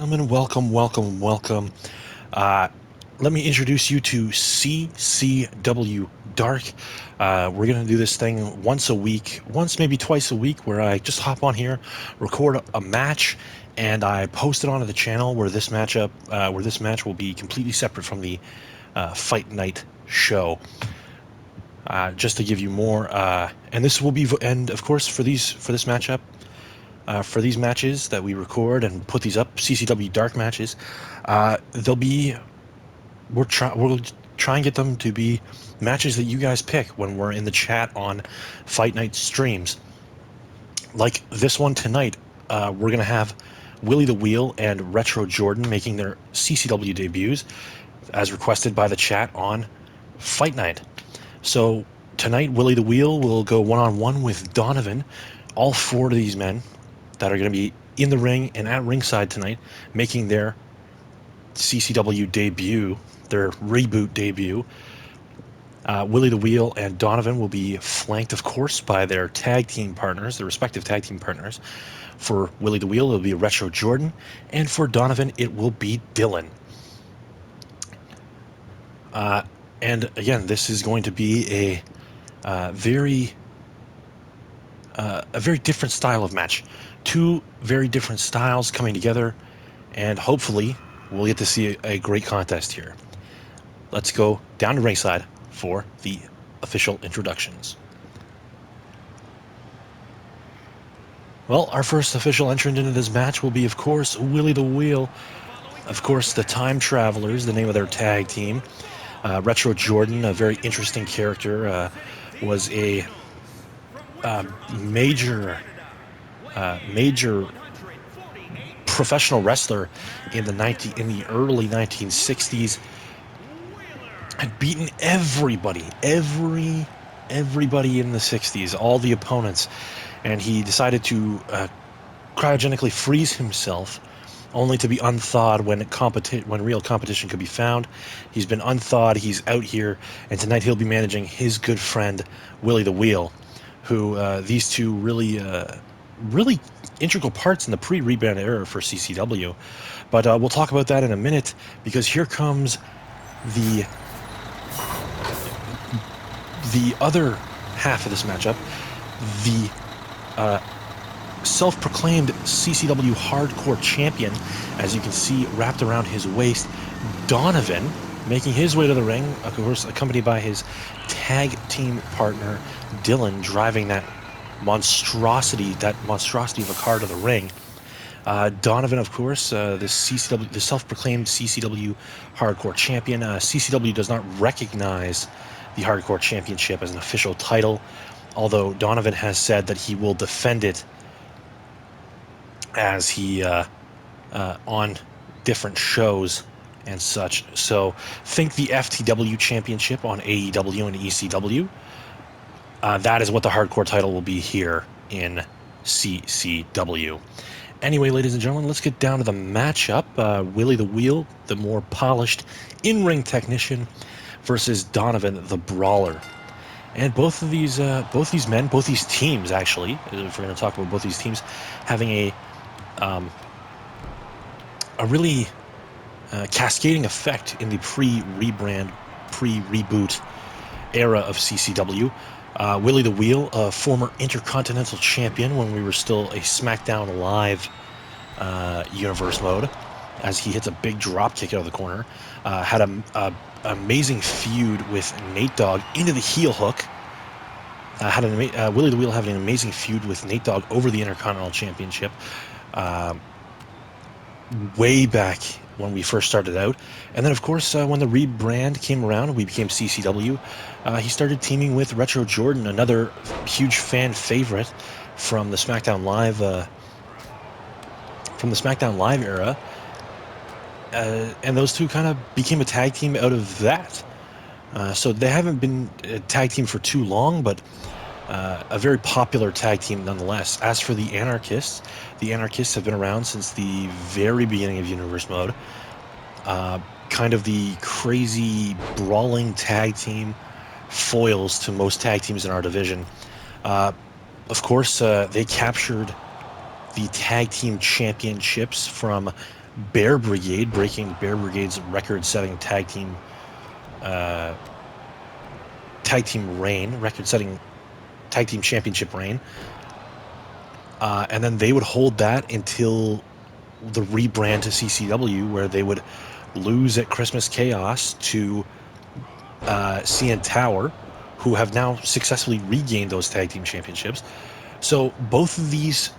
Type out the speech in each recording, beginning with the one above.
Gentlemen, welcome. Uh, Let me introduce you to CCW Dark. We're going to do this thing once a week, once maybe twice a week, where I just hop on here, record a match, and I post it onto the channel where this match will be completely separate from the Fight Night show. Just to give you more, and this will be, and of course for this matchup, for these matches that we record and put these up, CCW Dark matches, they'll be we'll try and get them to be matches that you guys pick when we're in the chat on Fight Night streams. Like this one tonight, we're gonna have Willie the Wheel and Retro Jordan making their CCW debuts, as requested by the chat on Fight Night. So tonight, Willie the Wheel will go one-on-one with Donavan. All four of these men that are going to be in the ring and at ringside tonight, making their CCW debut, their reboot debut. Willie the Wheel and Donavan will be flanked, of course, by their tag team partners, their respective tag team partners. For Willie the Wheel, it will be Retro Jordan, and for Donavan, it will be Dylan. And again, this is going to be a very different style of match. Two very different styles coming together, and hopefully we'll get to see a great contest here. Let's go down to ringside for the official introductions. Well, our first official entrant into this match will be, of course, Willie the Wheel. Of course, the Time Travelers, the name of their tag team. Retro Jordan, a very interesting character, was a major professional wrestler in the early 1960s. Had beaten everybody in the 60s, all the opponents, and he decided to cryogenically freeze himself, only to be unthawed when real competition could be found. He's been unthawed, he's out here, and tonight he'll be managing his good friend Willie the Wheel, who these two really integral parts in the pre-rebrand era for CCW. But we'll talk about that in a minute, because here comes the other half of this matchup, the self-proclaimed CCW Hardcore Champion, as you can see wrapped around his waist, Donavan, making his way to the ring, of course accompanied by his tag team partner Dylan, driving that monstrosity of a car to the ring. Donavan, of course, the self-proclaimed CCW Hardcore Champion. CCW does not recognize the Hardcore Championship as an official title, although Donavan has said that he will defend it as he on different shows and such. So think the FTW Championship on AEW and ECW. That is what the Hardcore title will be here in CCW. Anyway, ladies and gentlemen, let's get down to the matchup. Willie the Wheel, the more polished in-ring technician, versus Donavan, the brawler. And both these teams, actually, if we're going to talk about both these teams, having a really cascading effect in the pre-rebrand, pre-reboot era of CCW. Willie the Wheel, a former Intercontinental Champion when we were still a SmackDown Live universe mode, as he hits a big drop kick out of the corner, had a amazing feud with Nate Dogg into the heel hook. Willie the Wheel having an amazing feud with Nate Dogg over the Intercontinental Championship way back when we first started out. And then, of course, when the rebrand came around, we became CCW. He started teaming with Retro Jordan, another huge fan favorite from the SmackDown Live era. And those two kind of became a tag team out of that. So they haven't been a tag team for too long, but a very popular tag team nonetheless. As for the Anarchists have been around since the very beginning of Universe Mode. Kind of the crazy, brawling tag team foils to most tag teams in our division. Of course, they captured the tag team championships from Bear Brigade, breaking Bear Brigade's record-setting tag team reign, record-setting tag team championship reign. And then they would hold that until the rebrand to CCW, where they would lose at Christmas Chaos to CN Tower, who have now successfully regained those tag team championships. So both these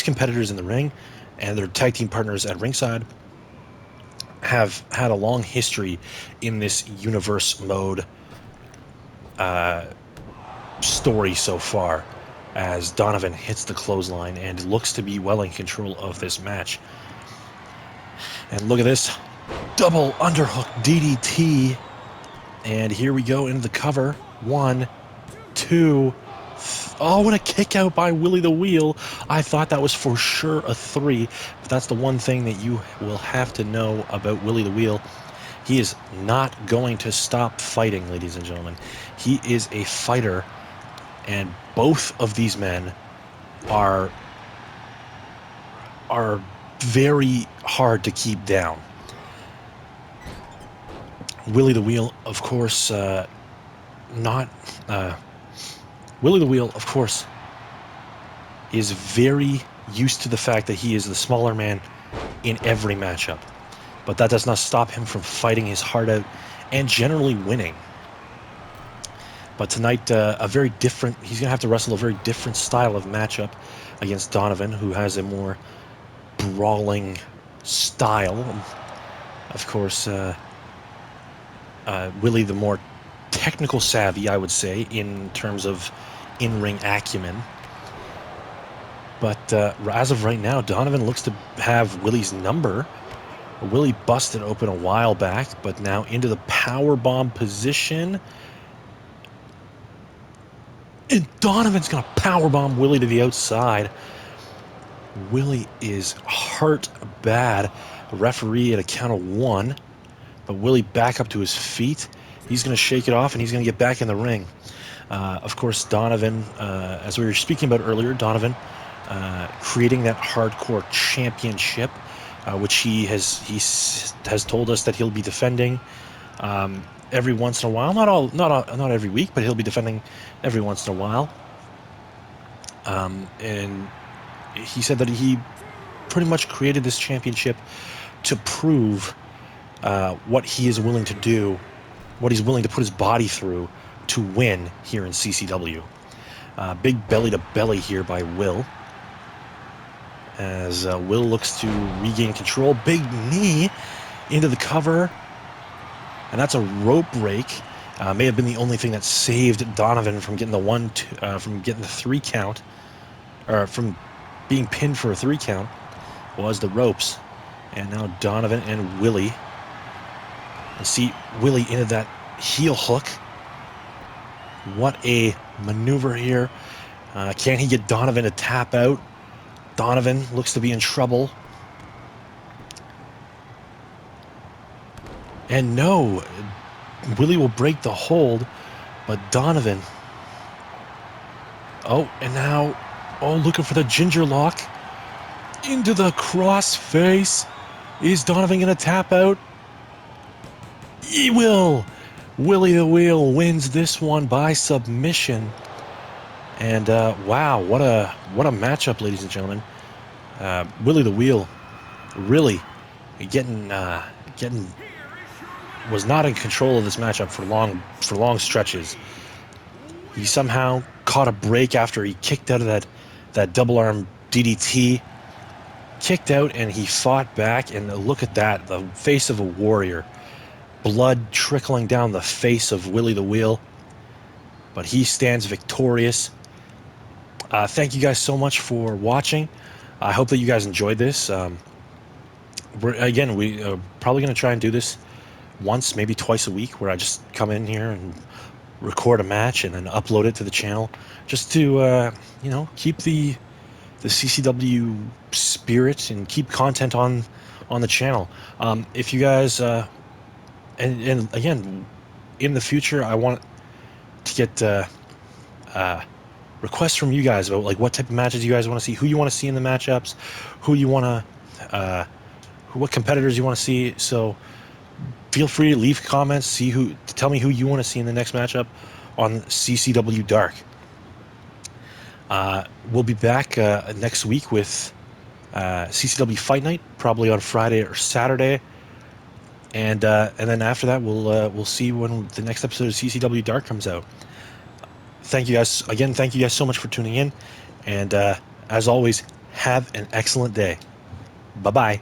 competitors in the ring and their tag team partners at ringside have had a long history in this universe mode story so far, as Donavan hits the clothesline and looks to be well in control of this match. And look at this double underhook DDT. And here we go into the cover. 1, 2. Oh, what a kick out by Willie the Wheel. I thought that was for sure a 3. But that's the one thing that you will have to know about Willie the Wheel. He is not going to stop fighting, ladies and gentlemen. He is a fighter. And both of these men are very hard to keep down. Willie the Wheel, of course, Willie the Wheel, of course, is very used to the fact that he is the smaller man in every matchup. But that does not stop him from fighting his heart out and generally winning. But tonight, he's going to have to wrestle a very different style of matchup against Donavan, who has a more brawling style. Of course, Willie the more technical savvy, I would say, in terms of in-ring acumen. But as of right now, Donavan looks to have Willie's number. Willie busted open a while back, but now into the powerbomb position. And Donovan's going to powerbomb Willie to the outside. Willie is hurt bad. A referee at a count of 1. But Willie back up to his feet. He's going to shake it off, and he's going to get back in the ring. Of course, Donavan, as we were speaking about earlier, Donavan creating that hardcore championship, which he has told us that he'll be defending every once in a while. Not every week, but he'll be defending every once in a while. And he said that he pretty much created this championship to prove what he is willing to do, what he's willing to put his body through to win here in CCW. Big belly to belly here by Will, as Will looks to regain control. Big knee into the cover, and that's a rope break. May have been the only thing that saved Donavan from getting the 3 count, or from being pinned for a 3 count, was the ropes. And now Donavan and Willie. And see Willie into that heel hook. What a maneuver here. Can he get Donavan to tap out? Donavan looks to be in trouble. And no, Willie will break the hold, but Donavan. Oh, and now, looking for the ginger lock. Into the cross face. Is Donavan going to tap out? He will. Willie the Wheel wins this one by submission. And wow, what a matchup, ladies and gentlemen. Willie the Wheel really getting was not in control of this matchup for long stretches. He somehow caught a break after he kicked out of that double arm DDT. Kicked out, and he fought back, and look at that, the face of a warrior. Blood trickling down the face of Willie the Wheel. But he stands victorious. Thank you guys so much for watching. I hope that you guys enjoyed this. We are probably going to try and do this once, maybe twice a week, where I just come in here and record a match and then upload it to the channel, just to keep the CCW spirit and keep content on the channel. If you guys and again, in the future, I want to get requests from you guys about like what type of matches you guys want to see, who you want to see in the matchups, who you want to what competitors you want to see. So feel free to leave comments, tell me who you want to see in the next matchup on CCW Dark. We'll be back next week with CCW Fight Night, probably on Friday or Saturday, and then after that we'll see when the next episode of CCW Dark comes out. Thank you guys again. Thank you guys so much for tuning in, and as always, have an excellent day. Bye bye.